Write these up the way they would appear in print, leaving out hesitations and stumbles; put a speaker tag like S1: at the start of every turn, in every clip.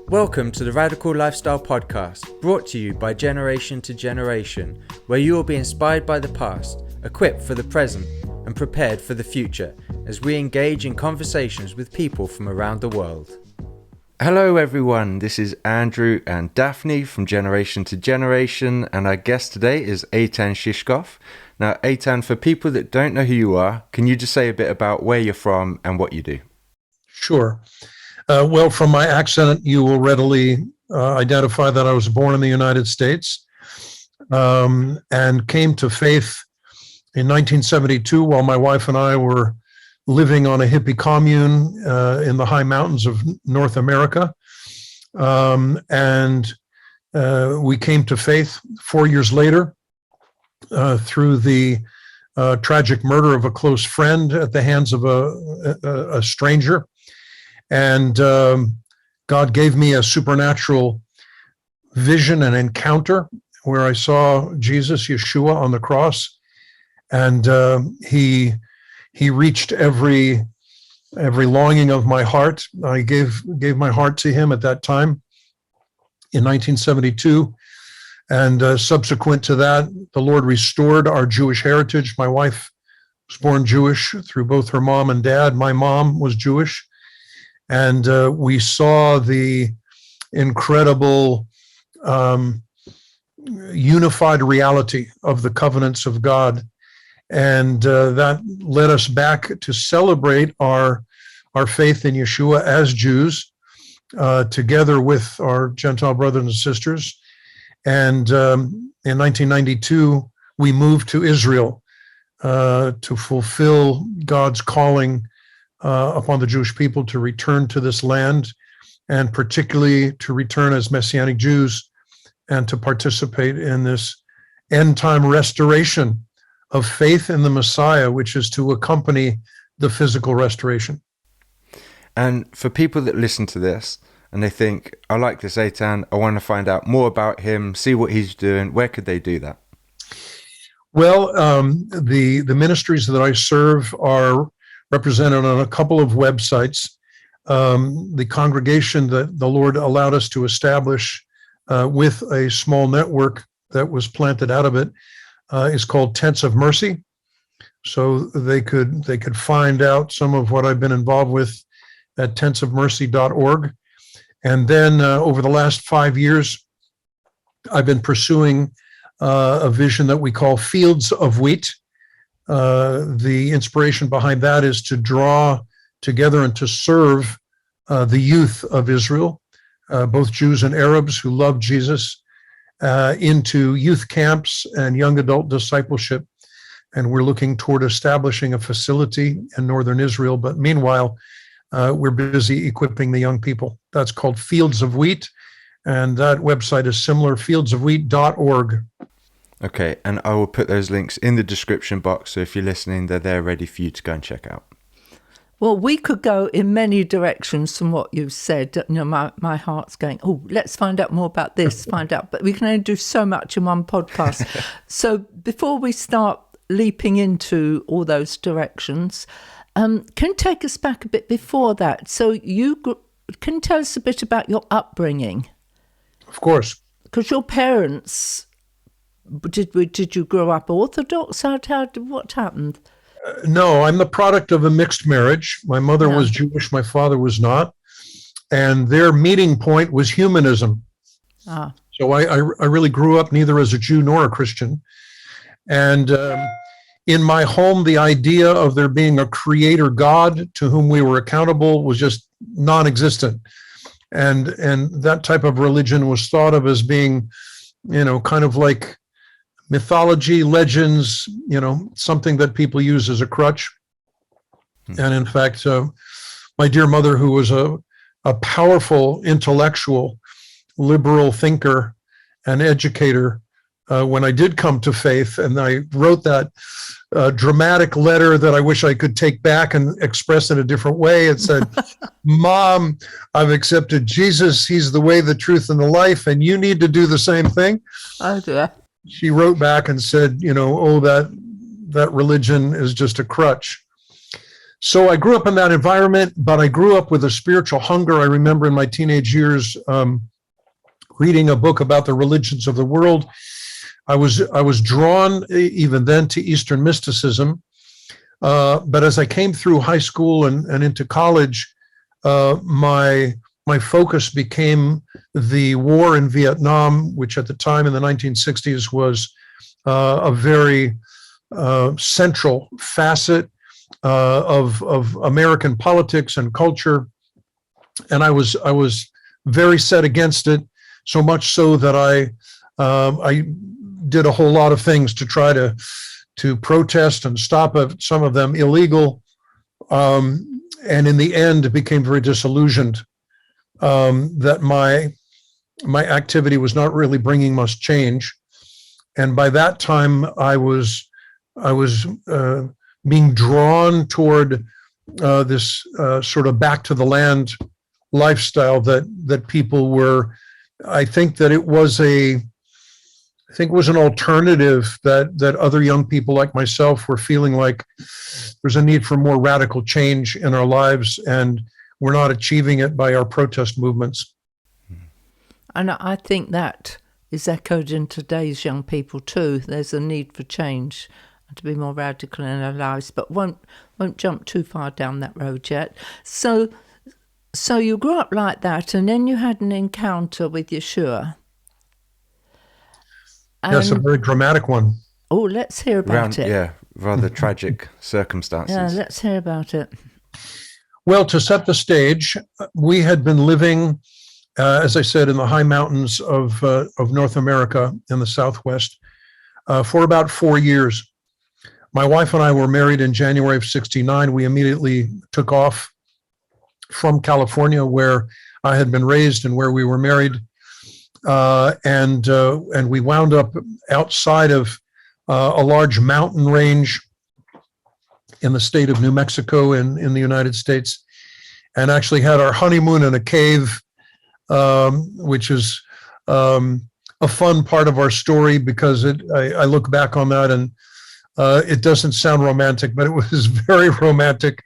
S1: Welcome to the Radical Lifestyle Podcast, brought to you by Generation to Generation, where you will be inspired by the past, equipped for the present, and prepared for the future as we engage in conversations with people from around the world. Hello everyone, this is Andrew and Daphne from Generation to Generation, and our guest today is Eitan Shishkoff. Now Eitan, for people that don't know who you are, can you just say a bit about where you're from and what you do?
S2: Sure. Well, from my accent, you will readily identify that I was born in the United States and came to faith in 1972 while my wife and I were living on a hippie commune in the high mountains of North America. And we came to faith 4 years later through the tragic murder of a close friend at the hands of a stranger. And God gave me a supernatural vision and encounter where I saw Jesus, Yeshua, on the cross, and he reached every longing of my heart. I gave my heart to him at that time in 1972, and subsequent to that, the Lord restored our Jewish heritage. My wife was born Jewish through both her mom and dad. My mom was Jewish. And we saw the incredible unified reality of the covenants of God. And that led us back to celebrate our faith in Yeshua as Jews, together with our Gentile brothers and sisters. And in 1992, we moved to Israel to fulfill God's calling upon the Jewish people to return to this land, and particularly to return as Messianic Jews and to participate in this end-time restoration of faith in the Messiah, which is to accompany the physical restoration.
S1: And for people that listen to this and they think, I like this Eitan, I want to find out more about him, see what he's doing, where could they do that?
S2: Well, the ministries that I serve are represented on a couple of websites. The congregation that the Lord allowed us to establish with a small network that was planted out of it is called Tents of Mercy. So they could find out some of what I've been involved with at tentsofmercy.org. And then over the last 5 years, I've been pursuing a vision that we call Fields of Wheat. The inspiration behind that is to draw together and to serve the youth of Israel, both Jews and Arabs who love Jesus, into youth camps and young adult discipleship. And we're looking toward establishing a facility in northern Israel. But meanwhile, we're busy equipping the young people. That's called Fields of Wheat. And that website is similar, fieldsofwheat.org.
S1: Okay, and I will put those links in the description box, so if you're listening, they're there ready for you to go and check out.
S3: Well, we could go in many directions from what you've said. You know, my heart's going, oh, let's find out more about this, but we can only do so much in one podcast. So before we start leaping into all those directions, can you take us back a bit before that? So can you tell us a bit about your upbringing?
S2: Of course.
S3: Because your parents... Did you grow up Orthodox? What happened?
S2: No, I'm the product of a mixed marriage. My mother was Jewish, my father was not. And their meeting point was humanism. So I really grew up neither as a Jew nor a Christian. And in my home, the idea of there being a creator God to whom we were accountable was just non-existent. And that type of religion was thought of as being, kind of like mythology, legends, something that people use as a crutch. And in fact, my dear mother, who was a powerful intellectual, liberal thinker and educator, when I did come to faith, and I wrote that dramatic letter that I wish I could take back and express in a different way. It said, Mom, I've accepted Jesus. He's the way, the truth, and the life, and you need to do the same thing.
S3: Oh, dear.
S2: She wrote back and said, that religion is just a crutch. So I grew up in that environment, but I grew up with a spiritual hunger. I remember in my teenage years reading a book about the religions of the world. I was drawn even then to Eastern mysticism. But as I came through high school and into college, my focus became the war in Vietnam, which at the time in the 1960s was a very central facet of American politics and culture. And I was very set against it, so much so that I did a whole lot of things to try to protest and stop it, some of them illegal. And in the end, became very disillusioned that my activity was not really bringing much change. And by that time, I was being drawn toward this sort of back to the land lifestyle that people were. I think that it was an alternative that other young people like myself were feeling like there's a need for more radical change in our lives, and we're not achieving it by our protest movements.
S3: And I think that is echoed in today's young people too. There's a need for change and to be more radical in our lives, but won't jump too far down that road yet. So you grew up like that, and then you had an encounter with Yeshua.
S2: Yes, a very dramatic one.
S3: Oh, let's hear about it.
S1: Yeah, rather tragic circumstances.
S3: Yeah, let's hear about it.
S2: Well, to set the stage, we had been living, as I said, in the high mountains of North America in the Southwest for about 4 years. My wife and I were married in January of '69. We immediately took off from California, where I had been raised and where we were married. And we wound up outside of a large mountain range in the state of New Mexico in the United States, and actually had our honeymoon in a cave, which is a fun part of our story, because I look back on that and it doesn't sound romantic, but it was very romantic.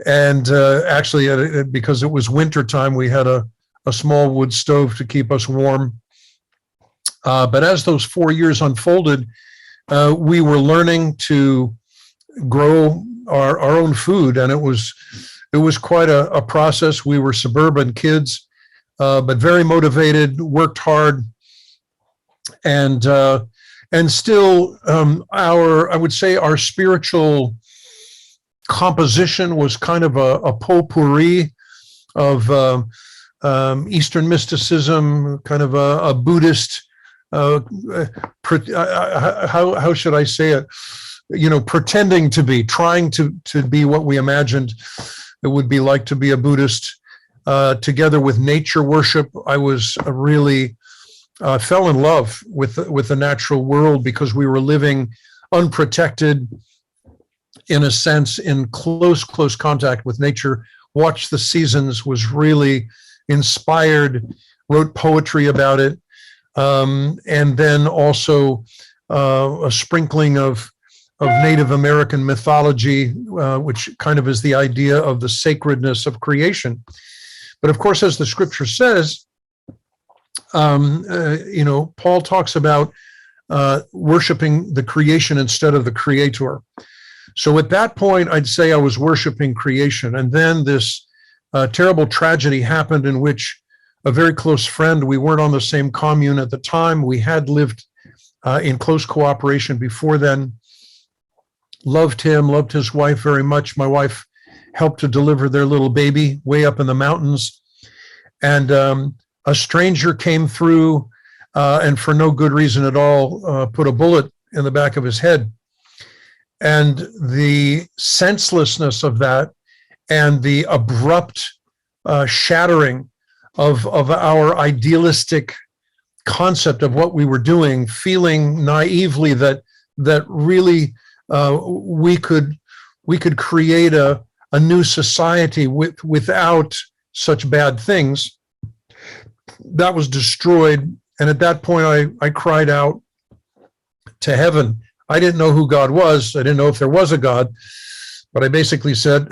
S2: Actually, because it was winter time, we had a small wood stove to keep us warm. But as those 4 years unfolded, we were learning to grow our own food, and it was quite a process. We were suburban kids, but very motivated, worked hard, and still I would say our spiritual composition was kind of a potpourri of Eastern mysticism, kind of a Buddhist, how should I say it? Pretending to be, trying to be what we imagined it would be like to be a Buddhist, together with nature worship. I was really fell in love with the natural world, because we were living unprotected, in a sense, in close contact with nature. Watched the seasons, was really inspired, wrote poetry about it, and then also a sprinkling of Native American mythology, which kind of is the idea of the sacredness of creation. But of course, as the scripture says, Paul talks about worshiping the creation instead of the creator. So at that point, I'd say I was worshiping creation. And then this terrible tragedy happened, in which a very close friend, we weren't on the same commune at the time, we had lived in close cooperation before then, loved his wife very much. My wife helped to deliver their little baby way up in the mountains. And a stranger came through and for no good reason at all, put a bullet in the back of his head. And the senselessness of that, and the abrupt shattering of our idealistic concept of what we were doing, feeling naively that really we could create a new society without such bad things, that was destroyed. And at that point, I cried out to heaven. I didn't know who God was. I didn't know if there was a God. But I basically said,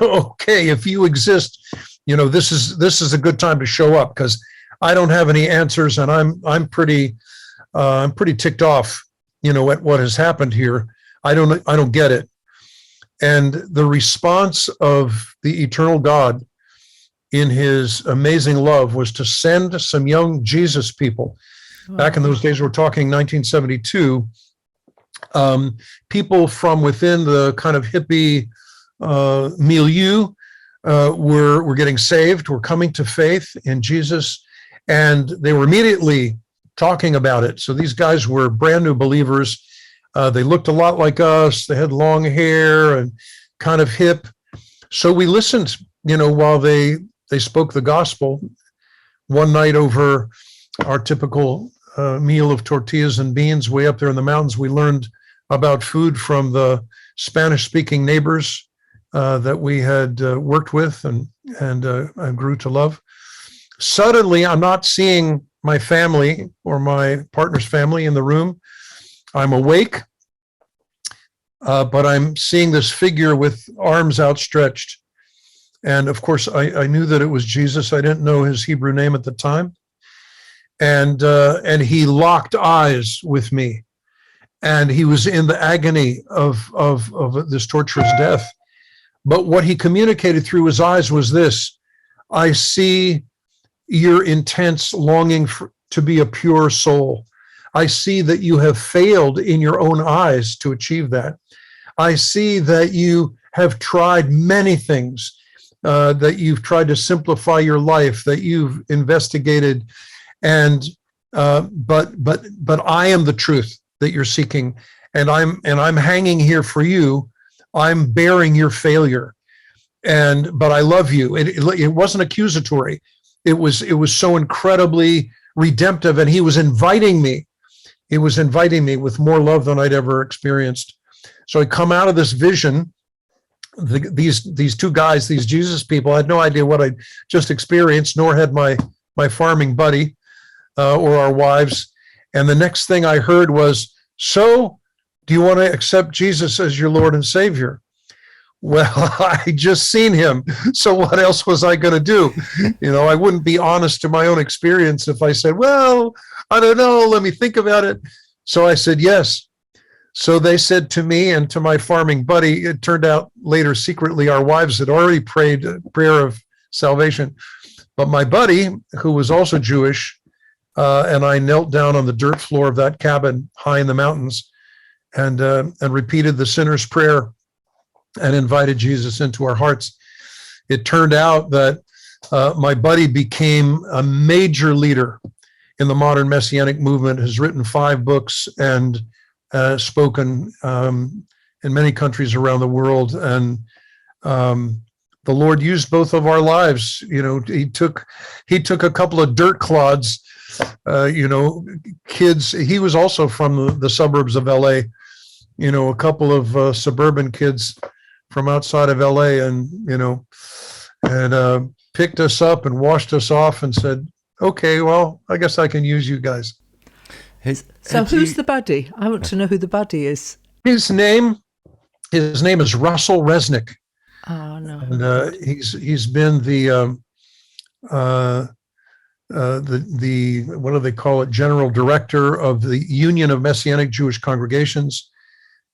S2: okay, if you exist, this is a good time to show up, because I don't have any answers, and I'm pretty ticked off, at what has happened here. I don't get it. And the response of the eternal God in his amazing love was to send some young Jesus people. Wow. Back in those days, we're talking 1972, people from within the kind of hippie milieu were getting saved, were coming to faith in Jesus, and they were immediately talking about it. So these guys were brand new believers. They looked a lot like us. They had long hair and kind of hip. So we listened, while they spoke the gospel. One night over our typical meal of tortillas and beans way up there in the mountains, we learned about food from the Spanish-speaking neighbors that we had worked with and grew to love. Suddenly, I'm not seeing my family or my partner's family in the room. I'm awake, but I'm seeing this figure with arms outstretched. And of course, I knew that it was Jesus. I didn't know his Hebrew name at the time. And he locked eyes with me. And he was in the agony of this torturous death. But what he communicated through his eyes was this: I see your intense longing to be a pure soul. I see that you have failed in your own eyes to achieve that. I see that you have tried many things, that you've tried to simplify your life, that you've investigated, but I am the truth that you're seeking, and I'm hanging here for you. I'm bearing your failure, but I love you. It wasn't accusatory. It was so incredibly redemptive, and he was inviting me. He was inviting me with more love than I'd ever experienced. So I come out of this vision. These two guys, these Jesus people, I had no idea what I just experienced, nor had my farming buddy or our wives. And the next thing I heard was, so do you want to accept Jesus as your Lord and Savior? Well, I just seen him. So what else was I going to do? I wouldn't be honest to my own experience if I said, well, I don't know, let me think about it. So I said, yes. So they said to me and to my farming buddy, it turned out later secretly our wives had already prayed a prayer of salvation. But my buddy, who was also Jewish, and I knelt down on the dirt floor of that cabin high in the mountains and repeated the sinner's prayer and invited Jesus into our hearts. It turned out that my buddy became a major leader in the modern Messianic movement, has written 5 books and spoken in many countries around the world. And the Lord used both of our lives. He took a couple of dirt clods, kids. He was also from the suburbs of LA, a couple of suburban kids from outside of LA, and picked us up and washed us off and said, okay, well, I guess I can use you guys.
S3: Who's the buddy? I want to know who the buddy is.
S2: His name is Russell Resnick.
S3: Oh no!
S2: And he's been the what do they call it? General director of the Union of Messianic Jewish Congregations,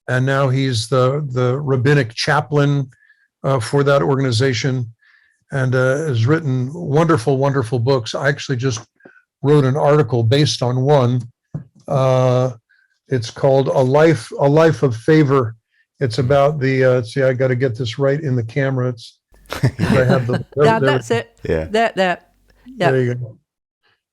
S2: and now he's the rabbinic chaplain for that organization, and has written wonderful, wonderful books. I actually just wrote an article based on one. It's called A Life of Favor. It's about the see, I got to get this right in the camera. It's I have the
S3: that's it.
S1: Yeah.
S3: That. Yeah.
S2: There you go.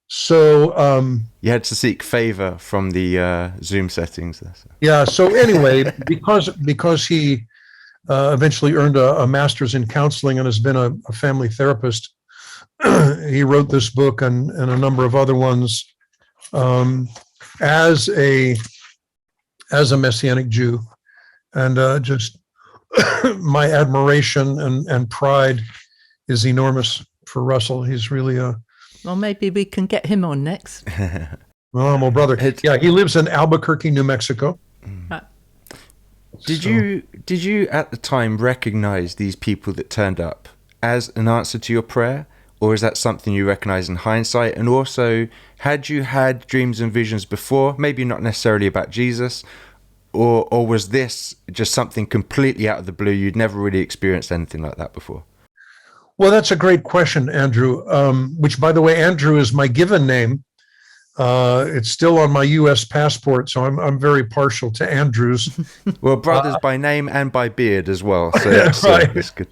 S2: So
S1: you had to seek favor from the Zoom settings there. So.
S2: Yeah. So anyway, because he eventually earned a master's in counseling and has been a family therapist, he wrote this book and a number of other ones as a Messianic Jew. And just my admiration and pride is enormous for Russell. He's really
S3: well, maybe we can get him on next.
S2: Well, my brother. Yeah, he lives in Albuquerque, New Mexico.
S3: Right.
S1: Did you at the time recognize these people that turned up as an answer to your prayer, or is that something you recognize in hindsight? And also, had you had dreams and visions before, maybe not necessarily about Jesus, or was this just something completely out of the blue? You'd never really experienced anything like that before?
S2: Well, that's a great question, Andrew, which, by the way, Andrew is my given name. It's still on my U.S. passport, so I'm very partial to Andrews.
S1: Well, brothers by name and by beard as well, so
S2: right.
S1: that's good.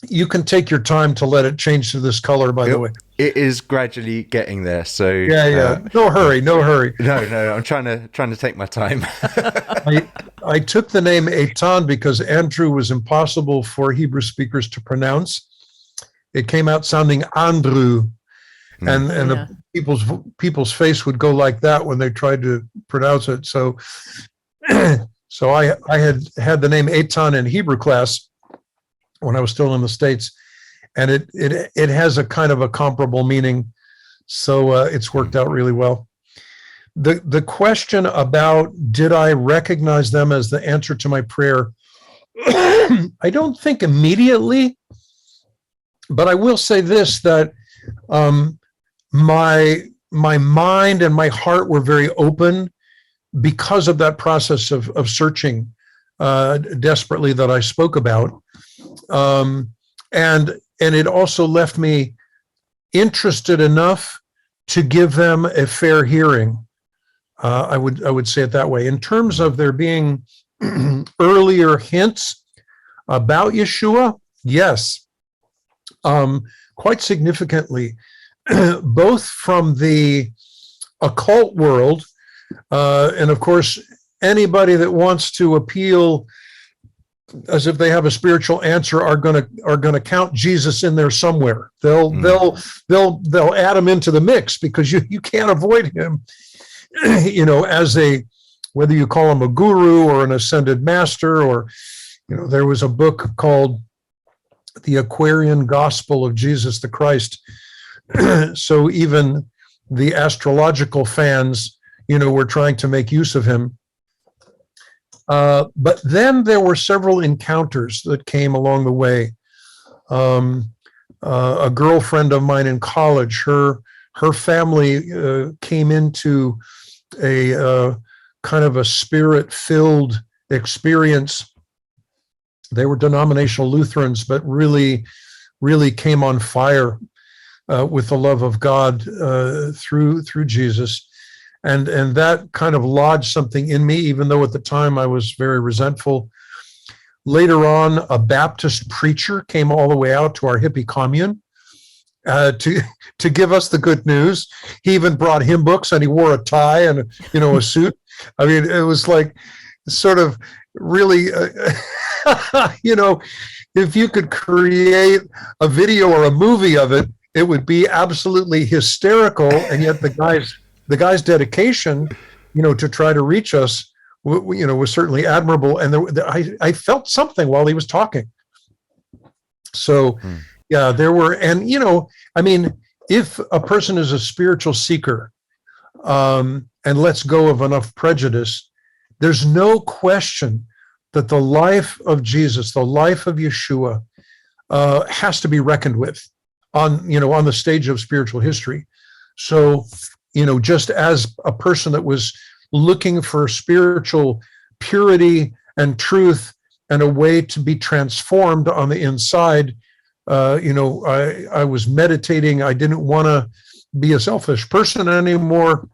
S2: You can take your time to let it change to this color, by the way.
S1: It is gradually getting there, so
S2: yeah. No hurry.
S1: No, I'm trying to take my time.
S2: I took the name Eitan because Andrew was impossible for Hebrew speakers to pronounce. It came out sounding Andrew, and the people's face would go like that when they tried to pronounce it. So I had the name Eitan in Hebrew class when I was still in the States, and it has a kind of a comparable meaning. So it's worked out really well. The question about did I recognize them as the answer to my prayer, I don't think immediately, but I will say this, that my mind and my heart were very open because of that process of searching desperately that I spoke about. And it also left me interested enough to give them a fair hearing. I would say it that way. In terms of there being earlier hints about Yeshua, yes, quite significantly, both from the occult world, and of course, anybody that wants to appeal as if they have a spiritual answer are gonna count Jesus in there somewhere. They'll add him into the mix because you can't avoid him. As whether you call him a guru or an ascended master, or there was a book called The Aquarian Gospel of Jesus the Christ. So even the astrological fans, were trying to make use of him. But then there were several encounters that came along the way. A girlfriend of mine in college, her family came into a kind of a spirit-filled experience. They were denominational Lutherans, but really, really came on fire with the love of God through Jesus. And that kind of lodged something in me, even though at the time I was very resentful. Later on, a Baptist preacher came all the way out to our hippie commune to give us the good news. He even brought hymn books, and he wore a tie and a suit. I mean, it was like sort of really, if you could create a video or a movie of it, it would be absolutely hysterical. And yet the guy's dedication, to try to reach us, was certainly admirable. And I felt something while he was talking. So, yeah, there were, and if a person is a spiritual seeker, and lets go of enough prejudice, there's no question that the life of Jesus, the life of Yeshua, has to be reckoned with on the stage of spiritual history. So, just as a person that was looking for spiritual purity and truth and a way to be transformed on the inside, I was meditating. I didn't want to be a selfish person anymore.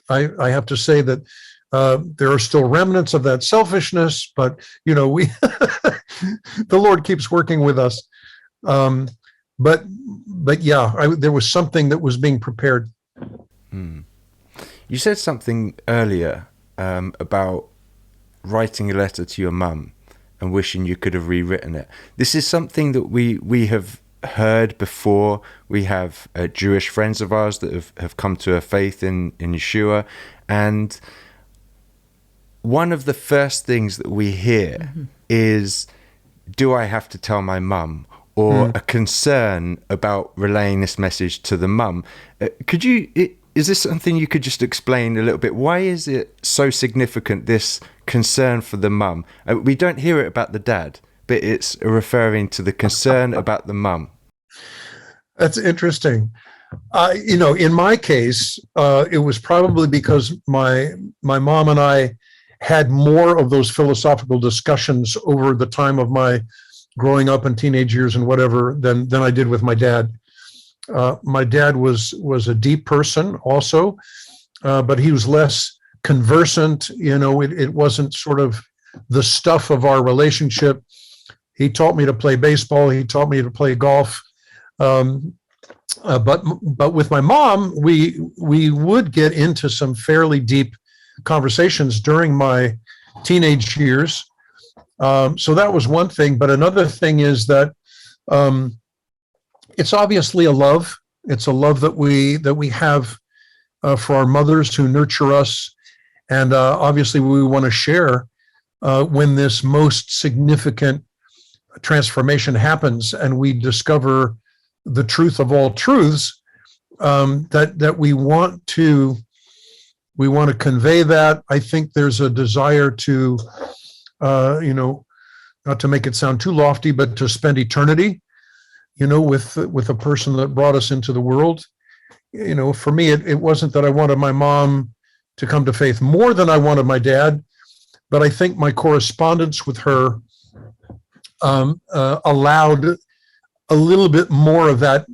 S2: I have to say that there are still remnants of that selfishness, but we the Lord keeps working with us. But yeah, there was something that was being prepared.
S1: You said something earlier about writing a letter to your mum and wishing you could have rewritten it. This is something that we have heard before. We have Jewish friends of ours that have come to a faith in Yeshua, and one of the first things that we hear is, do I have to tell my mum? Or a concern about relaying this message to the mum. Could you is this something you could just explain a little bit? Why is it so significant, this concern for the mum? We don't hear it about the dad, but it's referring to the concern about the mum.
S2: That's interesting. In my case, it was probably because my mom and I had more of those philosophical discussions over the time of my growing up and teenage years and whatever than I did with my dad. My dad was a deep person also, but he was less conversant. It wasn't sort of the stuff of our relationship. He taught me to play baseball. He taught me to play golf. But with my mom, we would get into some fairly deep conversations during my teenage years. So that was one thing. But another thing is that it's obviously a love. It's a love that we have for our mothers who nurture us, and obviously we want to share when this most significant transformation happens, and we discover the truth of all truths. That we want to convey that. I think there's a desire to, not to make it sound too lofty, but to spend eternity, with a person that brought us into the world. For me, it wasn't that I wanted my mom to come to faith more than I wanted my dad, but I think my correspondence with her allowed a little bit more of that,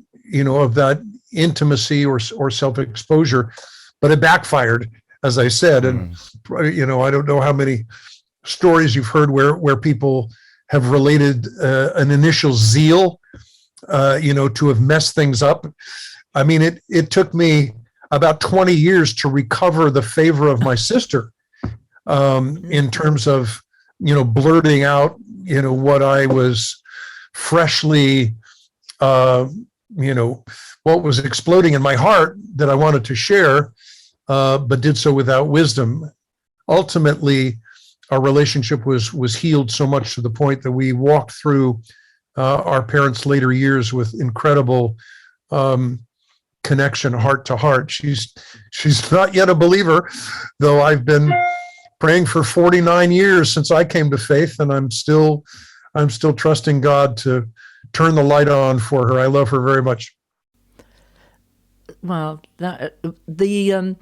S2: of that intimacy or self-exposure, but it backfired, as I said. And, I don't know how many stories you've heard where people have related an initial zeal, to have messed things up. I mean, it took me about 20 years to recover the favor of my sister in terms of, blurting out, what I was freshly, what was exploding in my heart that I wanted to share, but did so without wisdom. Ultimately, our relationship was healed so much to the point that we walked through our parents' later years with incredible connection, heart to heart. She's not yet a believer, though I've been praying for 49 years since I came to faith, and I'm still trusting God to turn the light on for her. I love her very much.
S3: Well, the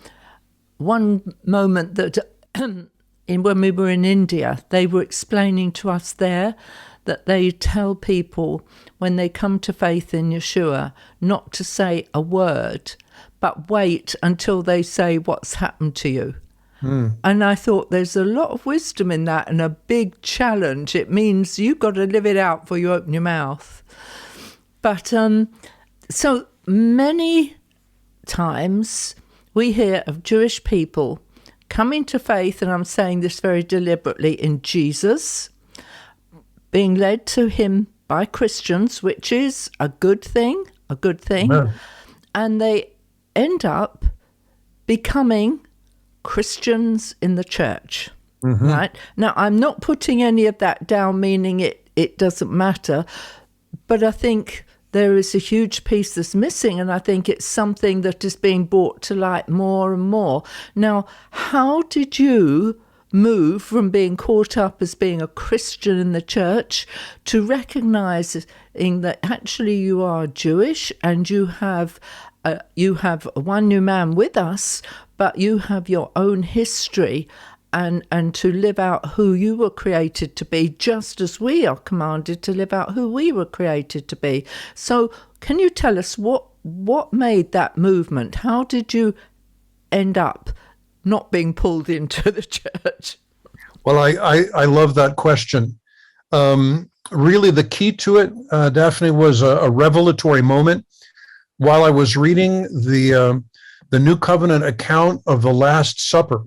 S3: one moment that when we were in India, they were explaining to us there that they tell people when they come to faith in Yeshua not to say a word, but wait until they say what's happened to you. And I thought there's a lot of wisdom in that and a big challenge. It means you've got to live it out before you open your mouth. But so many times we hear of Jewish people coming to faith, and I'm saying this very deliberately, in Jesus, being led to him by Christians, which is a good thing. Amen. And they end up becoming Christians in the church, right? Now, I'm not putting any of that down, meaning it doesn't matter, but I think there is a huge piece that's missing, and I think it's something that is being brought to light more and more. Now, how did you move from being caught up as being a Christian in the church to recognizing that actually you are Jewish and you have one new man with us, but you have your own history, and to live out who you were created to be, just as we are commanded to live out who we were created to be. So can you tell us what made that movement? How did you end up not being pulled into the church?
S2: Well, I love that question. Really, the key to it, Daphne, was a revelatory moment while I was reading the New Covenant account of the Last Supper.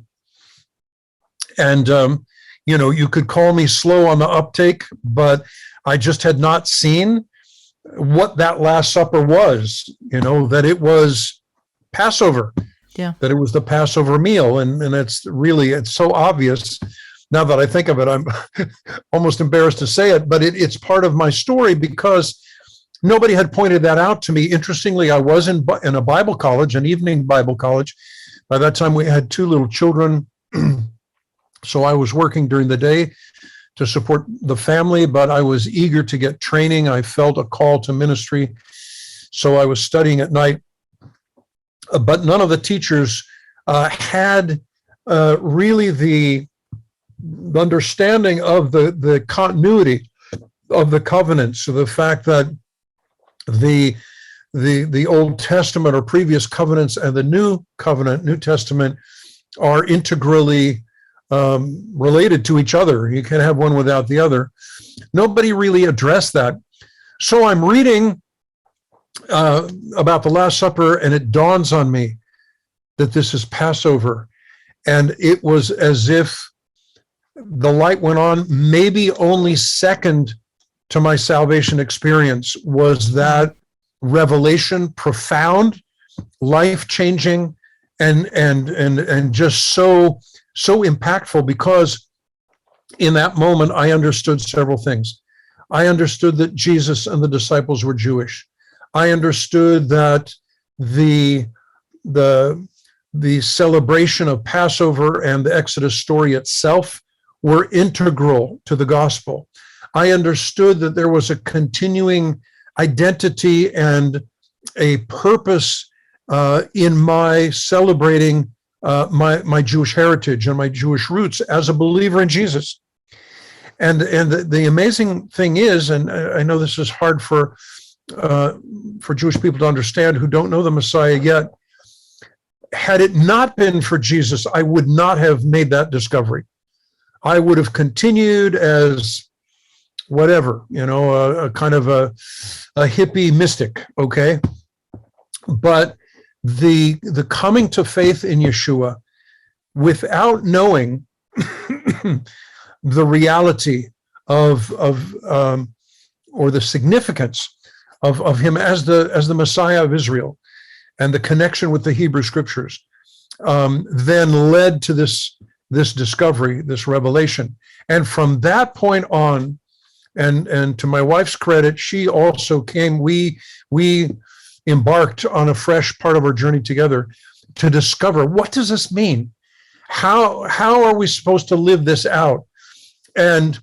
S2: And, you could call me slow on the uptake, but I just had not seen what that Last Supper was, that it was Passover. Yeah. That it was the Passover meal. And it's so obvious. Now that I think of it, I'm almost embarrassed to say it, but it's part of my story, because nobody had pointed that out to me. Interestingly, I was in a Bible college, an evening Bible college. By that time, we had 2 little children. So I was working during the day to support the family, but I was eager to get training. I felt a call to ministry. So I was studying at night. But none of the teachers had really the understanding of the continuity of the covenant. So the fact that the Old Testament or previous covenants and the New Covenant, New Testament, are integrally related to each other. You can't have one without the other. Nobody really addressed that. So I'm reading about the Last Supper, and it dawns on me that this is Passover. And it was as if the light went on. Maybe only second to my salvation experience was that revelation, profound, life-changing, and just so impactful, because in that moment I understood several things. I understood that Jesus and the disciples were Jewish. I understood that the celebration of Passover and the Exodus story itself were integral to the gospel. I understood that there was a continuing identity and a purpose in my celebrating my Jewish heritage and my Jewish roots as a believer in Jesus. And the amazing thing is, and I know this is hard for Jewish people to understand who don't know the Messiah yet, had it not been for Jesus, I would not have made that discovery. I would have continued as whatever, a kind of a hippie mystic, okay? But the coming to faith in Yeshua without knowing the reality of or the significance of him as the Messiah of Israel and the connection with the Hebrew Scriptures, then led to this discovery, this revelation. And from that point on, and to my wife's credit, she also came, we embarked on a fresh part of our journey together to discover, what does this mean? How are we supposed to live this out? And,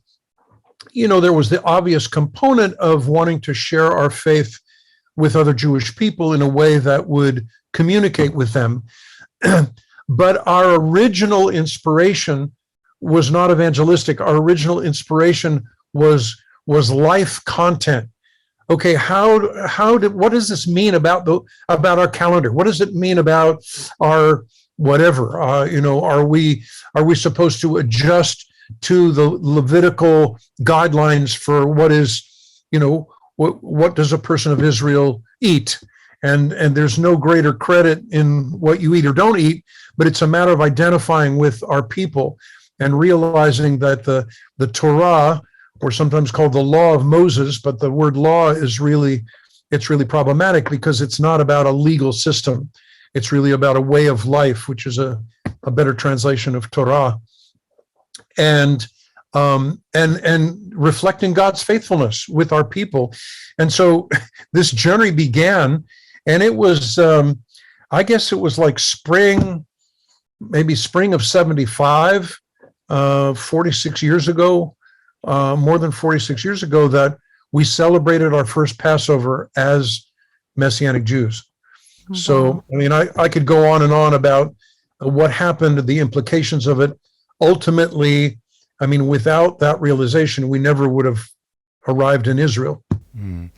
S2: there was the obvious component of wanting to share our faith with other Jewish people in a way that would communicate with them. But our original inspiration was not evangelistic. Our original inspiration was life content. Okay, what does this mean about our calendar? What does it mean about our whatever? Are we supposed to adjust to the Levitical guidelines for what is, what does a person of Israel eat? And there's no greater credit in what you eat or don't eat, but it's a matter of identifying with our people and realizing that the Torah, or sometimes called the law of Moses, but the word law is really problematic because it's not about a legal system. It's really about a way of life, which is a better translation of Torah. And reflecting God's faithfulness with our people. And so this journey began, and it was, I guess it was like maybe spring of 75, 46 years ago, more than 46 years ago, that we celebrated our first Passover as Messianic Jews. Mm-hmm. So, I could go on and on about what happened, the implications of it. Ultimately, without that realization, we never would have arrived in Israel.
S1: Mm.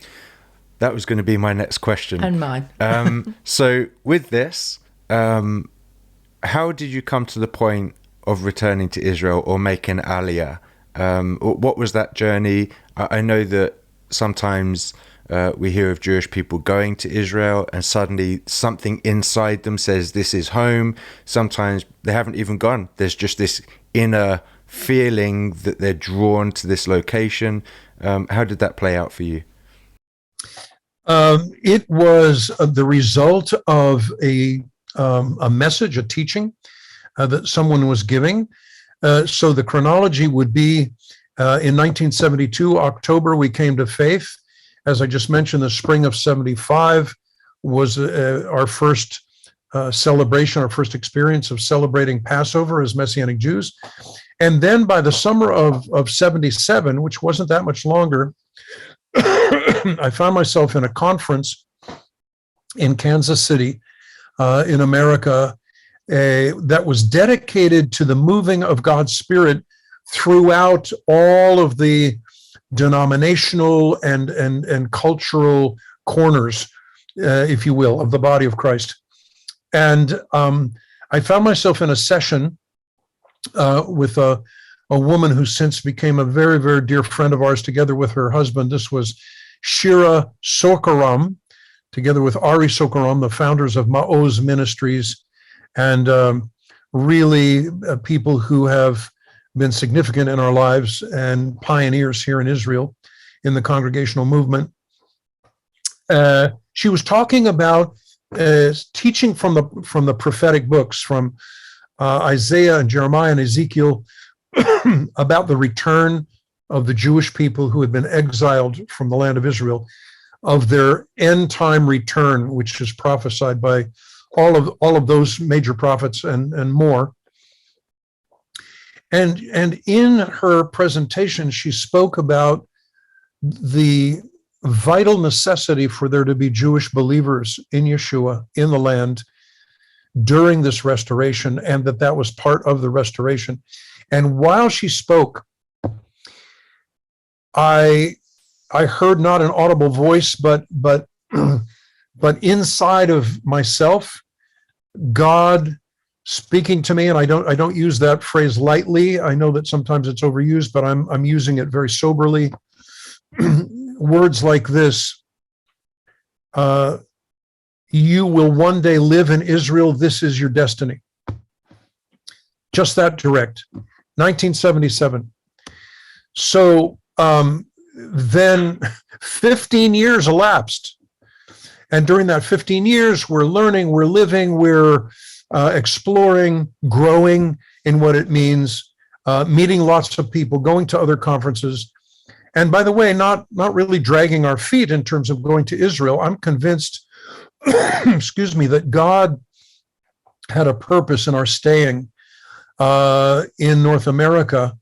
S1: That was going to be my next question.
S3: And mine.
S1: So with this, how did you come to the point of returning to Israel or making Aliyah? What was that journey? I know that sometimes we hear of Jewish people going to Israel and suddenly something inside them says this is home. Sometimes they haven't even gone. There's just this inner feeling that they're drawn to this location. How did that play out for you?
S2: It was the result of a message, a teaching that someone was giving. So the chronology would be in 1972, October, we came to faith. as I just mentioned, the spring of 75 was our first celebration, our first experience of celebrating Passover as Messianic Jews. And then by the summer of 77, which wasn't that much longer, I found myself in a conference in Kansas City, in America, that was dedicated to the moving of God's Spirit throughout all of the denominational and cultural corners, if you will, of the body of Christ. And I found myself in a session with a woman who since became a very, very dear friend of ours, together with her husband. This was Shira Sokaram, together with Ari Sokaram, the founders of Ma'oz Ministries, and really people who have been significant in our lives and pioneers here in Israel in the congregational movement. She was talking about teaching from the prophetic books, from Isaiah and Jeremiah and Ezekiel, about the return of the Jewish people who had been exiled from the land of Israel, of their end time return, which is prophesied by all of those major prophets and more. And in her presentation, she spoke about the vital necessity for there to be Jewish believers in Yeshua, in the land, during this restoration, and that was part of the restoration. And while she spoke, I heard not an audible voice, but inside of myself, God speaking to me. And I don't use that phrase lightly. I know that sometimes it's overused, but I'm using it very soberly. Words like this: you will one day live in Israel. This is your destiny. Just that direct. 1977. So then 15 years elapsed. And during that 15 years, we're learning, we're living, we're exploring, growing in what it means, meeting lots of people, going to other conferences. And by the way, not really dragging our feet in terms of going to Israel. I'm convinced, excuse me, that God had a purpose in our staying in North America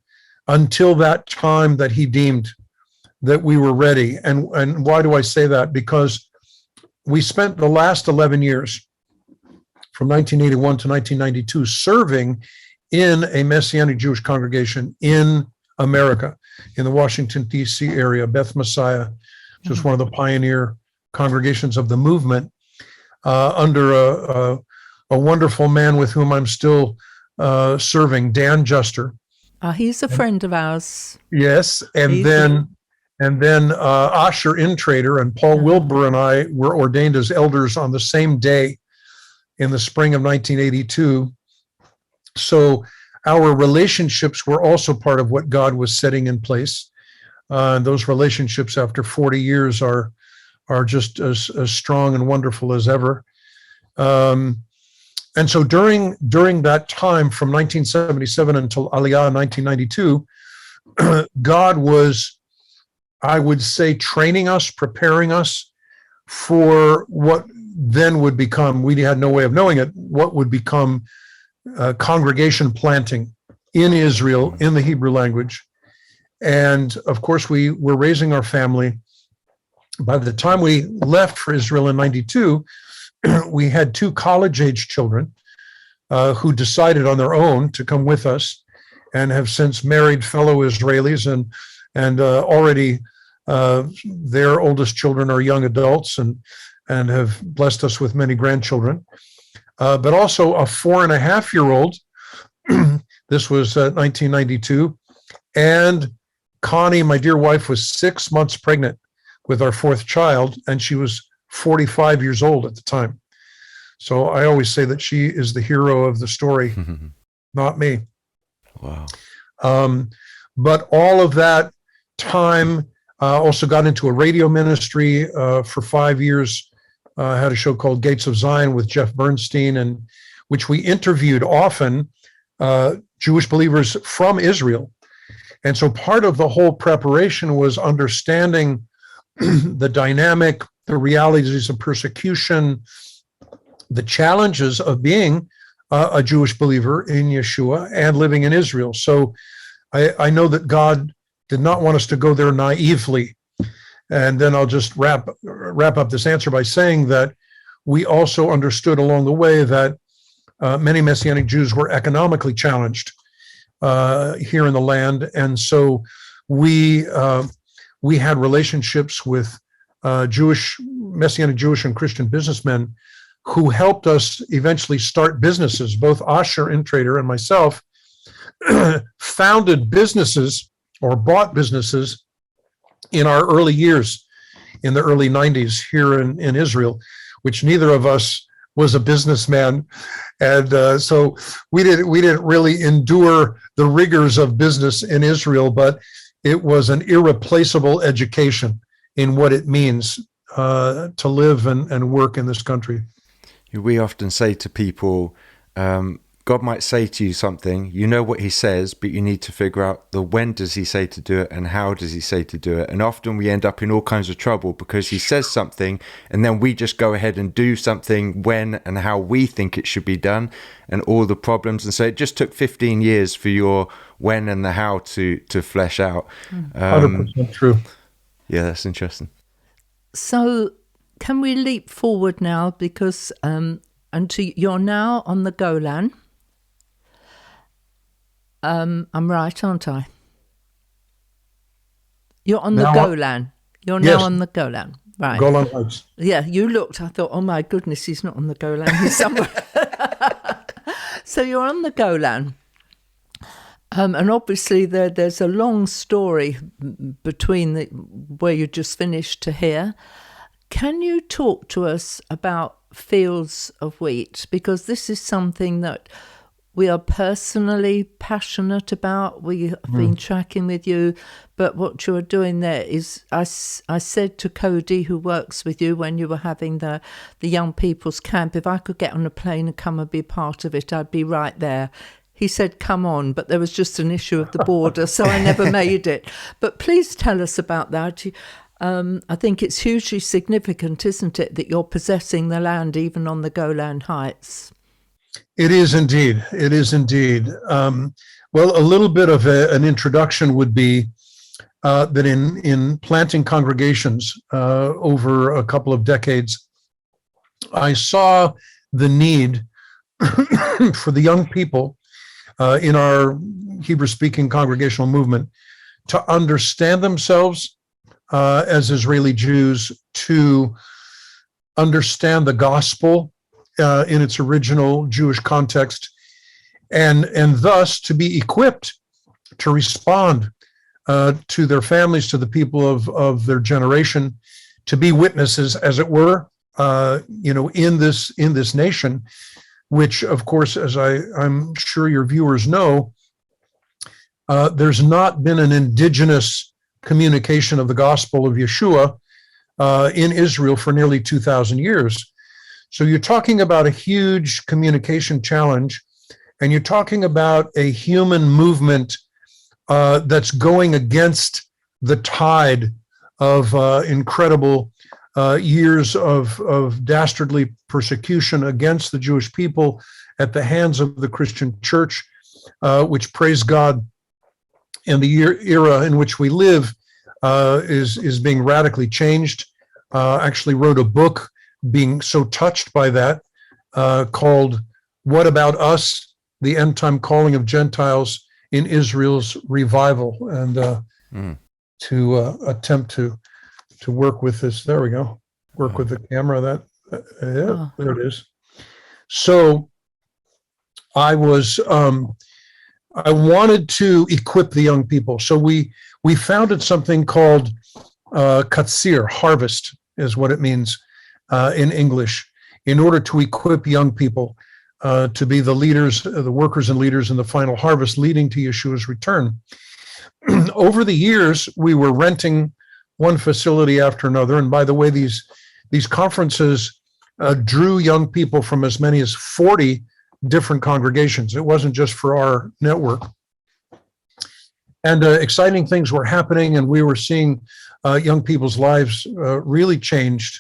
S2: until that time that he deemed that we were ready. And why do I say that? Because we spent the last 11 years, from 1981 to 1992, serving in a Messianic Jewish congregation in America, in the Washington, D.C. area, Beth Messiah, which was one of the pioneer congregations of the movement, under a wonderful man with whom I'm still serving, Dan Juster.
S3: He's a friend of ours.
S2: Yes, and then Asher Intrader and Paul Wilbur and I were ordained as elders on the same day in the spring of 1982. So our relationships were also part of what God was setting in place. And those relationships after 40 years are just as strong and wonderful as ever. And so during that time, from 1977 until Aliyah in 1992, God was, I would say, training us, preparing us for what then would become, we had no way of knowing it, what would become congregation planting in Israel in the Hebrew language. And of course, we were raising our family. By the time we left for Israel in 92, we had 2 college-age children who decided on their own to come with us, and have since married fellow Israelis, and already their oldest children are young adults and have blessed us with many grandchildren. But also a 4.5-year-old. This was 1992, and Connie, my dear wife, was 6 months pregnant with our 4th child, and she was 45 years old at the time. So I always say that she is the hero of the story, not me.
S1: Wow.
S2: But all of that time, also got into a radio ministry for 5 years. Had a show called Gates of Zion with Jeff Bernstein, and which we interviewed often Jewish believers from Israel. And so part of the whole preparation was understanding the dynamic, the realities of persecution, the challenges of being a Jewish believer in Yeshua and living in Israel. So I know that God did not want us to go there naively. And then I'll just wrap up this answer by saying that we also understood along the way that many Messianic Jews were economically challenged here in the land. And so we had relationships with Messianic Jewish and Christian businessmen who helped us eventually start businesses. Both Asher Intrader and myself founded businesses or bought businesses in our early years, in the early 90s here in Israel, which neither of us was a businessman. And so we didn't really endure the rigors of business in Israel, but it was an irreplaceable education in what it means to live and work in this country.
S1: We often say to people, God might say to you something, you know what he says, but you need to figure out the when does he say to do it and how does he say to do it. And often we end up in all kinds of trouble because he says something and then we just go ahead and do something when and how we think it should be done and all the problems. And so it just took 15 years for your when and the how to flesh out.
S2: 100% true.
S1: Yeah, that's interesting.
S3: So can we leap forward now because you're now on the Golan. I'm right, aren't I? You're on the Golan. You're now on the Golan. Right.
S2: Golan Heights.
S3: Yeah, you looked. I thought, oh my goodness, he's not on the Golan. He's somewhere. So you're on the Golan. And obviously there's a long story between where you just finished to here. Can you talk to us about fields of wheat? Because this is something that we are personally passionate about. We have been tracking with you, but what you are doing there is, I said to Cody, who works with you when you were having the young people's camp, if I could get on a plane and come and be part of it, I'd be right there. He said, come on, but there was just an issue of the border, so I never made it. But please tell us about that. I think it's hugely significant, isn't it, that you're possessing the land even on the Golan Heights?
S2: It is indeed. It is indeed. Well, a little bit of an introduction would be that in planting congregations over a couple of decades, I saw the need for the young people in our Hebrew-speaking congregational movement to understand themselves as Israeli Jews, to understand the gospel in its original Jewish context, and thus to be equipped to respond to their families, to the people of their generation, to be witnesses, as it were, in this nation, which, of course, as I'm sure your viewers know, there's not been an indigenous communication of the gospel of Yeshua in Israel for nearly 2,000 years. So you're talking about a huge communication challenge, and you're talking about a human movement that's going against the tide of incredible years of dastardly persecution against the Jewish people at the hands of the Christian church, which, praise God, in the era in which we live, is being radically changed. Actually wrote a book being so touched by that, called What About Us? The End Time Calling of Gentiles in Israel's Revival. And to attempt to work with this, there we go, work with the camera, there it is. So I wanted to equip the young people. So we founded something called Katsir, harvest is what it means in English, in order to equip young people to be the leaders, the workers and leaders in the final harvest leading to Yeshua's return. Over the years, we were renting one facility after another. And by the way, these conferences drew young people from as many as 40 different congregations. It wasn't just for our network. And exciting things were happening, and we were seeing young people's lives really changed.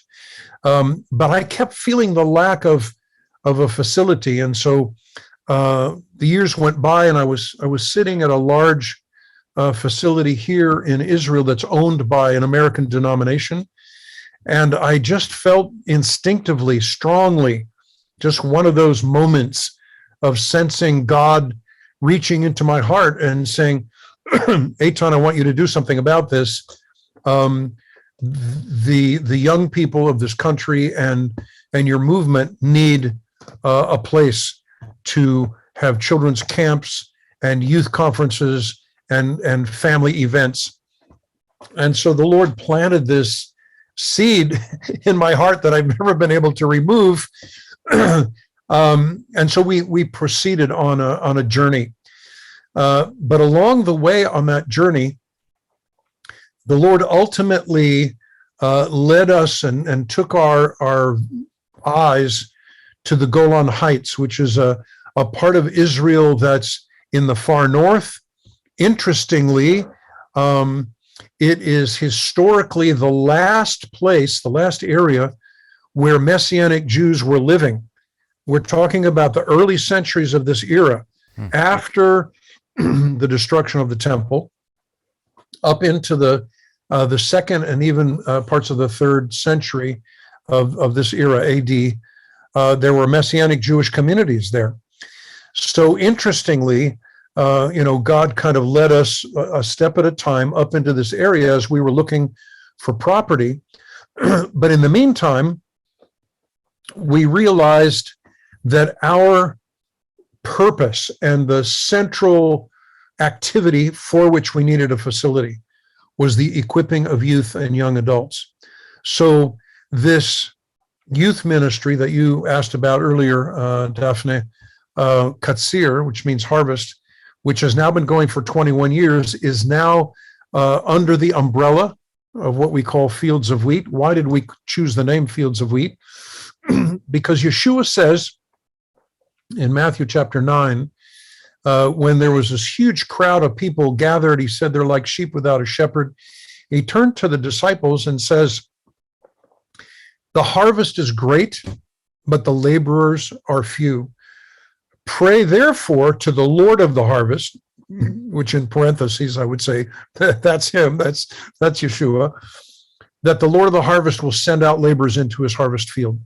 S2: But I kept feeling the lack of a facility, and so the years went by, and I was sitting at a large facility here in Israel that's owned by an American denomination, and I just felt instinctively, strongly, just one of those moments of sensing God reaching into my heart and saying, Eitan, I want you to do something about this. The young people of this country and your movement need a place to have children's camps and youth conferences and family events. And so the Lord planted this seed in my heart that I've never been able to remove. And so we proceeded on a journey. But along the way on that journey, the Lord ultimately led us and took our eyes to the Golan Heights, which is a part of Israel that's in the far north. Interestingly, it is historically the last area where Messianic Jews were living. We're talking about the early centuries of this era, after the destruction of the temple, up into the second and even parts of the third century of this era, AD. There were Messianic Jewish communities there. So interestingly, God kind of led us a step at a time up into this area as we were looking for property. But in the meantime, we realized that our purpose and the central activity for which we needed a facility was the equipping of youth and young adults. So this youth ministry that you asked about earlier, Daphne, Katsir, which means harvest, which has now been going for 21 years, is now under the umbrella of what we call Fields of Wheat. Why did we choose the name Fields of Wheat? Because Yeshua says in Matthew chapter 9, when there was this huge crowd of people gathered, he said they're like sheep without a shepherd. He turned to the disciples and says, the harvest is great, but the laborers are few. Pray therefore to the Lord of the harvest, which in parentheses I would say that's him, that's Yeshua, that the Lord of the harvest will send out laborers into his harvest field.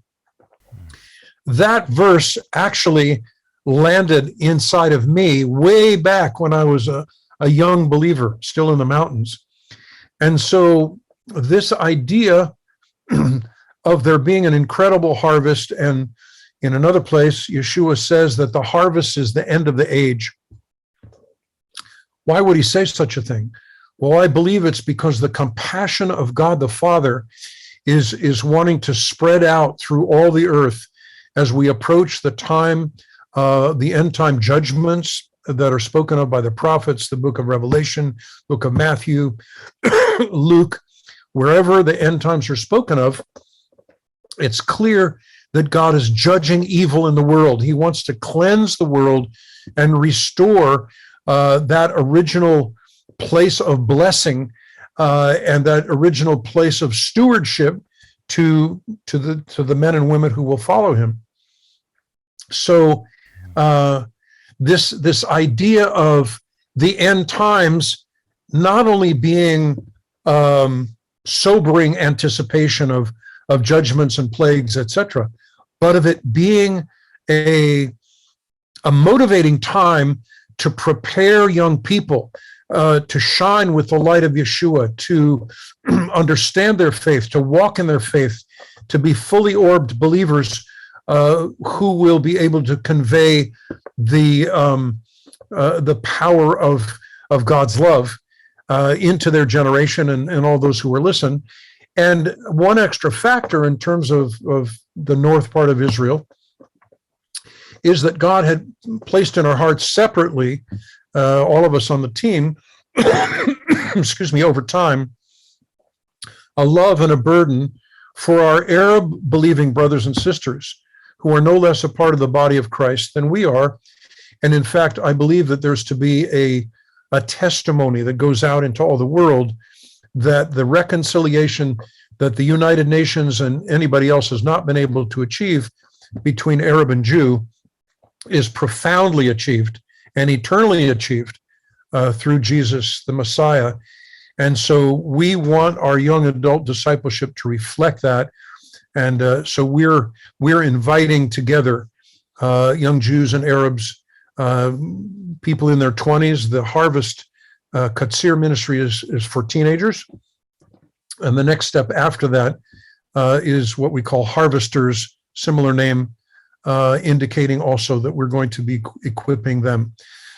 S2: That verse actually landed inside of me way back when I was a young believer, still in the mountains. And so this idea of there being an incredible harvest, and in another place, Yeshua says that the harvest is the end of the age. Why would he say such a thing? Well, I believe it's because the compassion of God the Father is wanting to spread out through all the earth as we approach the time, the end time judgments that are spoken of by the prophets, the book of Revelation, book of Matthew, Luke, wherever the end times are spoken of. It's clear that God is judging evil in the world. He wants to cleanse the world and restore that original place of blessing and that original place of stewardship to the men and women who will follow him. So this idea of the end times not only being sobering anticipation of judgments and plagues, etc., but of it being a motivating time to prepare young people to shine with the light of Yeshua, to understand their faith, to walk in their faith, to be fully orbed believers who will be able to convey the power of God's love into their generation and all those who will listen. And one extra factor in terms of the north part of Israel is that God had placed in our hearts separately, all of us on the team, over time, a love and a burden for our Arab believing brothers and sisters who are no less a part of the body of Christ than we are. And in fact, I believe that there's to be a a testimony that goes out into all the world that the reconciliation that the United Nations and anybody else has not been able to achieve between Arab and Jew is profoundly achieved and eternally achieved through Jesus, the Messiah. And so we want our young adult discipleship to reflect that. And so we're inviting together young Jews and Arabs, people in their 20s. The Harvest Katsir ministry is for teenagers. And the next step after that is what we call Harvesters, similar name, indicating also that we're going to be equipping them.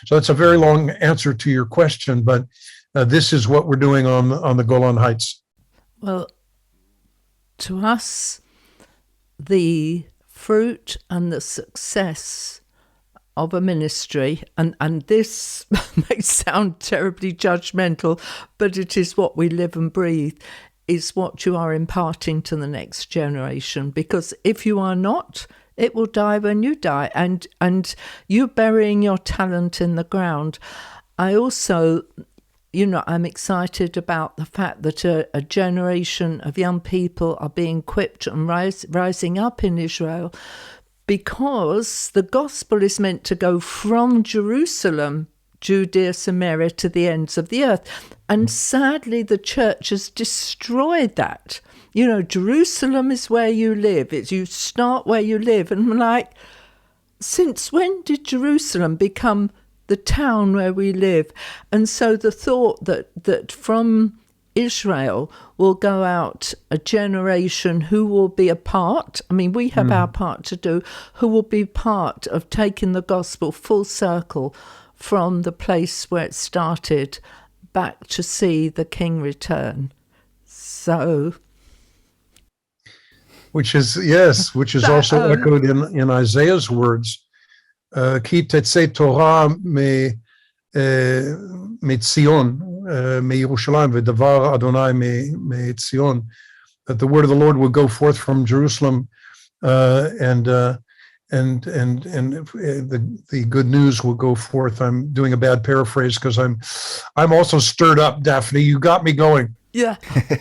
S2: So that's a very long answer to your question, but this is what we're doing on the Golan Heights.
S3: Well, to us, the fruit and the success of a ministry, and this may sound terribly judgmental, but it is what we live and breathe, is what you are imparting to the next generation. Because if you are not, it will die when you die, and you're burying your talent in the ground. I also, I'm excited about the fact that a generation of young people are being equipped and rising up in Israel, because the gospel is meant to go from Jerusalem, Judea, Samaria, to the ends of the earth. And sadly, the church has destroyed that. Jerusalem is where you live. You start where you live. And I'm like, since when did Jerusalem become the town where we live? And so the thought that from Israel will go out a generation who will be a part, we have our part to do, who will be part of taking the gospel full circle from the place where it started back to see the King return. So...
S2: Which is also echoed in Isaiah's words. Ki tetzei Torah me Tzion, me Yerushalayim, v'davar Adonai me Tzion. That the word of the Lord will go forth from Jerusalem, and the good news will go forth. I'm doing a bad paraphrase because I'm also stirred up, Daphne. You got me going.
S3: Yeah,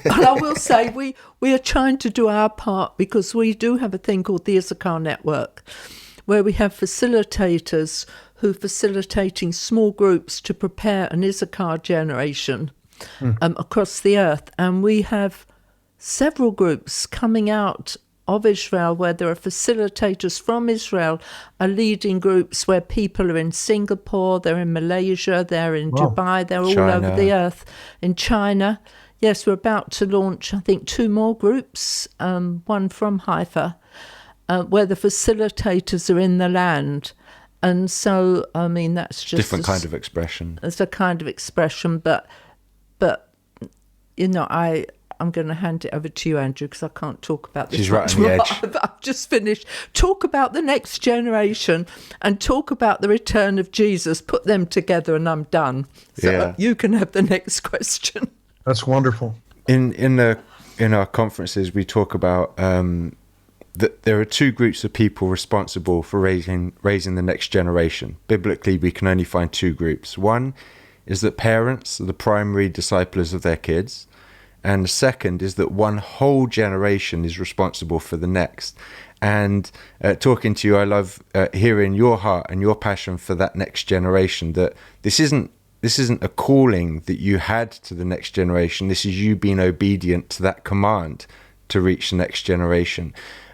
S3: and I will say we are trying to do our part, because we do have a thing called the Issachar Network, where we have facilitators who are facilitating small groups to prepare an Issachar generation across the earth. And we have several groups coming out of Israel where there are facilitators from Israel are leading groups where people are in Singapore, they're in Malaysia, they're in Dubai, they're all over the earth, in China. Yes, we're about to launch, I think, 2 more groups, one from Haifa, where the facilitators are in the land. And so, that's just...
S1: Different kind of expression.
S3: It's a kind of expression, but I'm going to hand it over to you, Andrew, because I can't talk about this.
S1: She's right on the edge.
S3: I've just finished. Talk about the next generation and talk about the return of Jesus. Put them together and I'm done. So you can have the next question.
S2: That's wonderful.
S1: In our conferences, we talk about that there are 2 groups of people responsible for raising the next generation. Biblically, we can only find 2 groups. One is that parents are the primary disciplers of their kids. And the second is that one whole generation is responsible for the next. And talking to you, I love hearing your heart and your passion for that next generation, that this isn't a calling that you had to the next generation. This is you being obedient to that command to reach the next generation.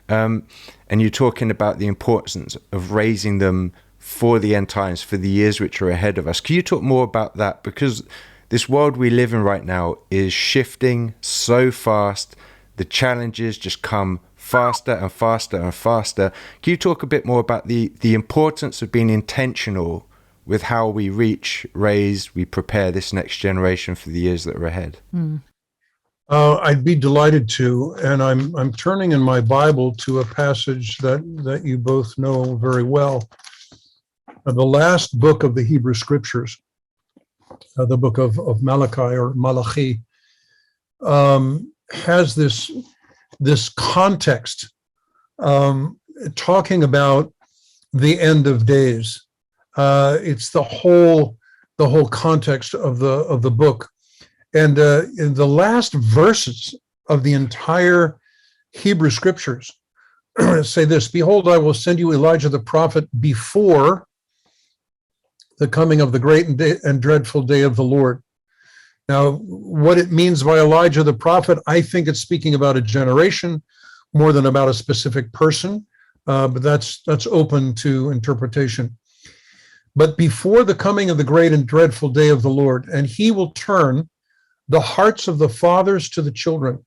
S1: And you're talking about the importance of raising them for the end times, for the years which are ahead of us. Can you talk more about that? Because this world we live in right now is shifting so fast. The challenges just come faster and faster and faster. Can you talk a bit more about the importance of being intentional with how we raise, we prepare this next generation for the years that are ahead?
S2: I'd be delighted to, and I'm turning in my Bible to a passage that you both know very well. The last book of the Hebrew Scriptures, the book of Malachi or Malachi, has this context talking about the end of days. It's the whole the whole context of the book. And in the last verses of the entire Hebrew scriptures say this: "Behold, I will send you Elijah the prophet before the coming of the great and dreadful day of the Lord." Now, what it means by Elijah the prophet, I think it's speaking about a generation more than about a specific person, but that's open to interpretation. "But before the coming of the great and dreadful day of the Lord, and he will turn the hearts of the fathers to the children,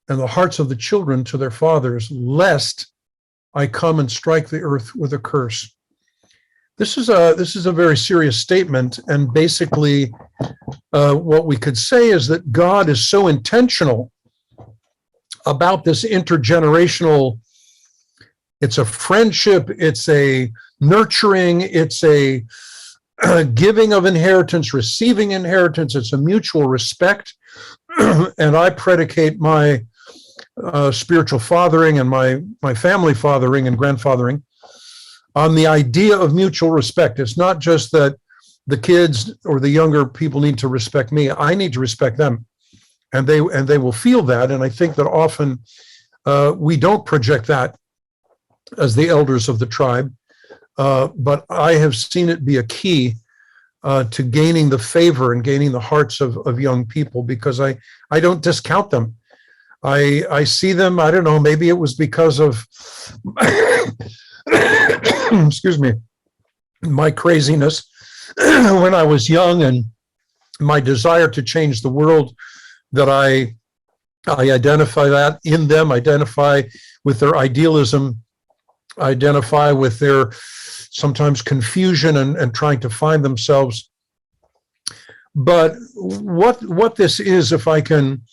S2: and the hearts of the children to their fathers, lest I come and strike the earth with a curse." This is a very serious statement, and basically what we could say is that God is so intentional about this intergenerational. It's a friendship, it's a nurturing, it's a giving of inheritance, receiving inheritance, it's a mutual respect. And I predicate my spiritual fathering and my family fathering and grandfathering on the idea of mutual respect. It's not just that the kids or the younger people need to respect me. I need to respect them, and they will feel that. And I think that often we don't project that as the elders of the tribe, but I have seen it be a key to gaining the favor and gaining the hearts of young people, because I don't discount them. I see them. I don't know, maybe it was because of excuse me, my craziness when I was young, and my desire to change the world, that I identify that in them, identify with their idealism, identify with their sometimes confusion and trying to find themselves. But what this is, if I can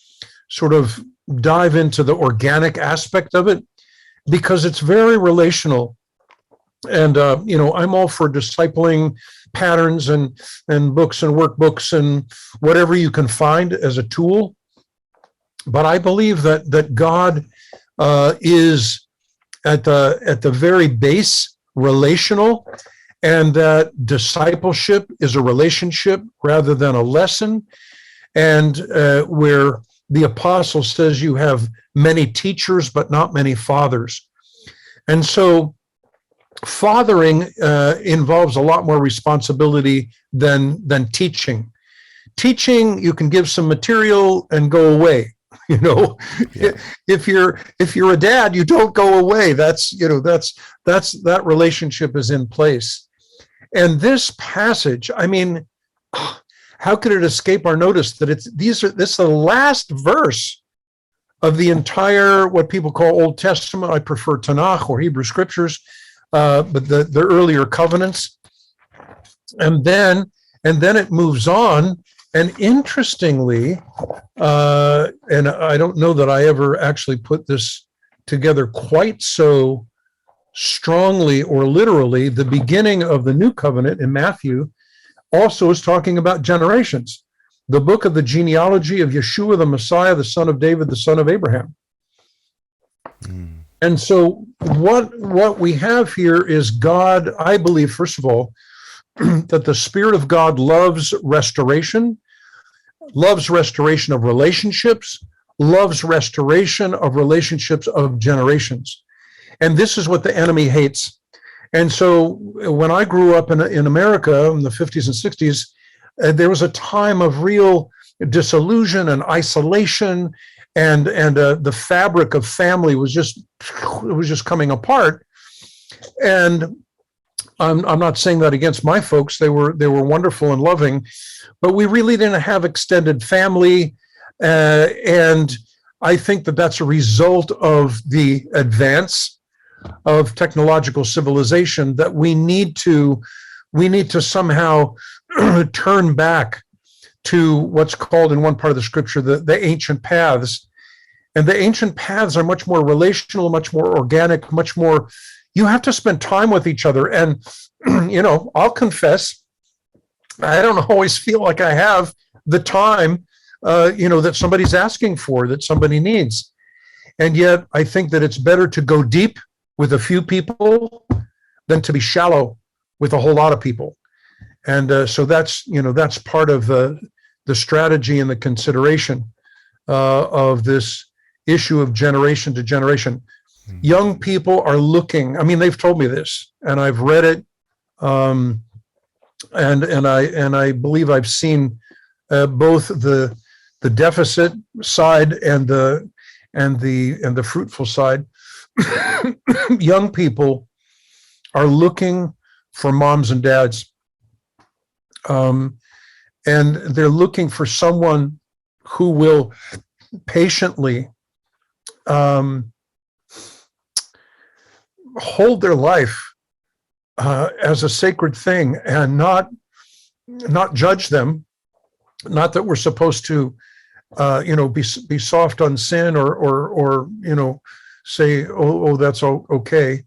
S2: sort of dive into the organic aspect of it, because it's very relational. And, I'm all for discipling patterns and books and workbooks and whatever you can find as a tool. But I believe that God is at the very base relational, and that discipleship is a relationship rather than a lesson. And where the apostle says you have many teachers, but not many fathers. And so fathering involves a lot more responsibility than teaching. Teaching, you can give some material and go away. Yeah. If you're a dad, you don't go away. That relationship is in place. And this passage, I mean, how could it escape our notice that this is the last verse of the entire, what people call Old Testament. I prefer Tanakh or Hebrew scriptures, but the earlier covenants. And then it moves on. And interestingly, and I don't know that I ever actually put this together quite so strongly or literally, the beginning of the new covenant in Matthew also is talking about generations. The book of the genealogy of Yeshua, the Messiah, the son of David, the son of Abraham. Mm. And so what we have here is God, I believe, first of all, that the Spirit of God loves restoration of relationships, loves restoration of relationships of generations. And this is what the enemy hates. And so when I grew up in America in the 50s and 60s, there was a time of real disillusion and isolation, and the fabric of family was just coming apart. And I'm not saying that against my folks. They were wonderful and loving, but we really didn't have extended family. And I think that that's a result of the advance of technological civilization, that we need to somehow turn back to what's called in one part of the scripture the ancient paths. And the ancient paths are much more relational, much more organic, much more, you have to spend time with each other. And, I'll confess, I don't always feel like I have the time, that somebody's asking for, that somebody needs. And yet I think that it's better to go deep with a few people than to be shallow with a whole lot of people. And so that's part of the strategy and the consideration of this issue of generation to generation. Young people are looking, I mean, they've told me this, and I've read it, and I believe I've seen both the deficit side and the fruitful side. Young people are looking for moms and dads, and they're looking for someone who will patiently hold their life as a sacred thing and not judge them. Not that we're supposed to, be soft on sin or say, oh, that's okay,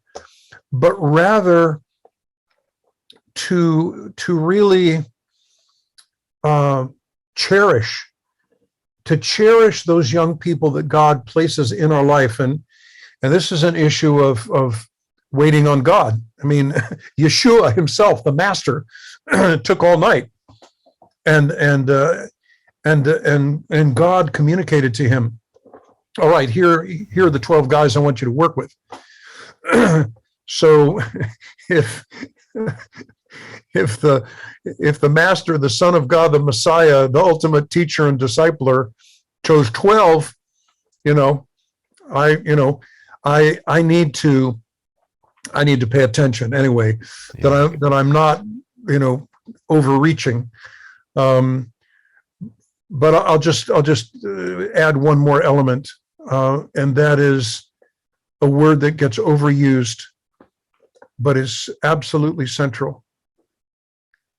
S2: but rather to really cherish those young people that God places in our life. And this is an issue of waiting on God. I mean, Yeshua himself, the master, took all night, and God communicated to him, all right, here are the 12 guys I want you to work with. So if the master, the Son of God, the Messiah, the ultimate teacher and discipler, chose 12, I need to pay attention anyway, that I'm not, overreaching. But I'll just add one more element, and that is a word that gets overused, but is absolutely central.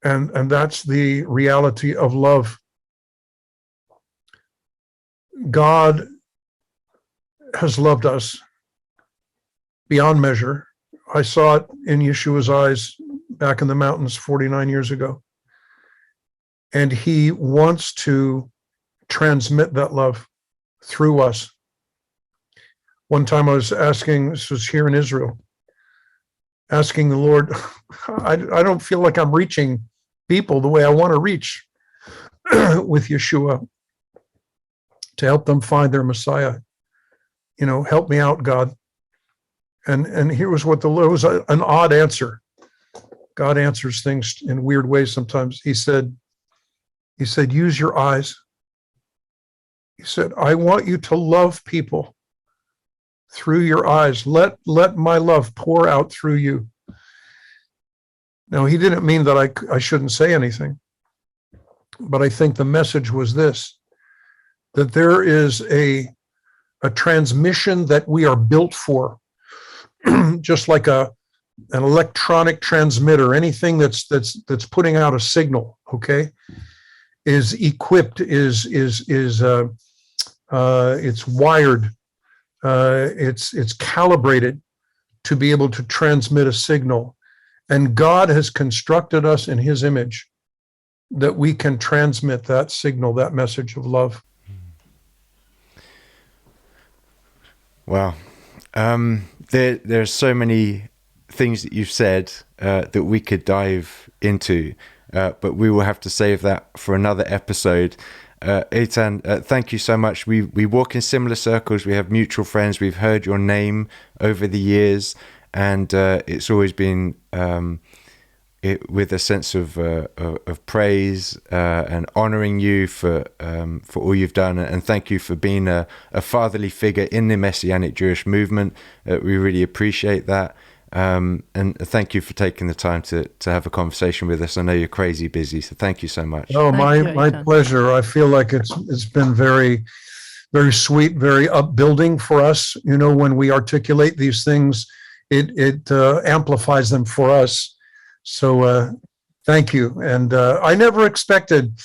S2: And that's the reality of love. God has loved us beyond measure. I saw it in Yeshua's eyes back in the mountains 49 years ago. And he wants to transmit that love through us. One time I was asking, this was here in Israel, asking the Lord, I don't feel like I'm reaching people the way I want to reach with Yeshua to help them find their Messiah. Help me out, God. And here was what the Lord, was an odd answer. God answers things in weird ways sometimes. He said, use your eyes. He said, I want you to love people through your eyes. Let my love pour out through you. Now, he didn't mean that I shouldn't say anything, but I think the message was this, that there is a transmission that we are built for, just like an electronic transmitter, anything that's putting out a signal, okay, is equipped, it's wired, it's calibrated to be able to transmit a signal. And God has constructed us in his image that we can transmit that signal, that message of love.
S1: Wow. There's so many things that you've said that we could dive into, but we will have to save that for another episode. Eitan, thank you so much. We walk in similar circles. We have mutual friends. We've heard your name over the years, and it's always been with a sense of praise and honoring you for all you've done, and thank you for being a fatherly figure in the Messianic Jewish movement. We really appreciate that, and thank you for taking the time to have a conversation with us. I know you're crazy busy, so thank you so much.
S2: Oh, my pleasure. I feel like it's been very, very sweet, very upbuilding for us. When we articulate these things, it amplifies them for us. So thank you. And I never expected,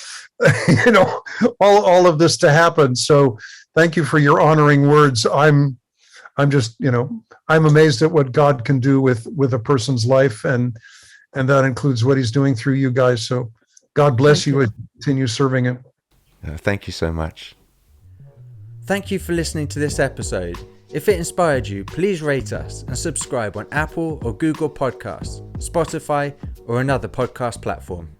S2: all of this to happen. So thank you for your honoring words. I'm just, I'm amazed at what God can do with a person's life, and that includes what he's doing through you guys. So God bless you and continue serving him.
S1: Thank you so much.
S4: Thank you for listening to this episode. If it inspired you, please rate us and subscribe on Apple or Google Podcasts, Spotify, or another podcast platform.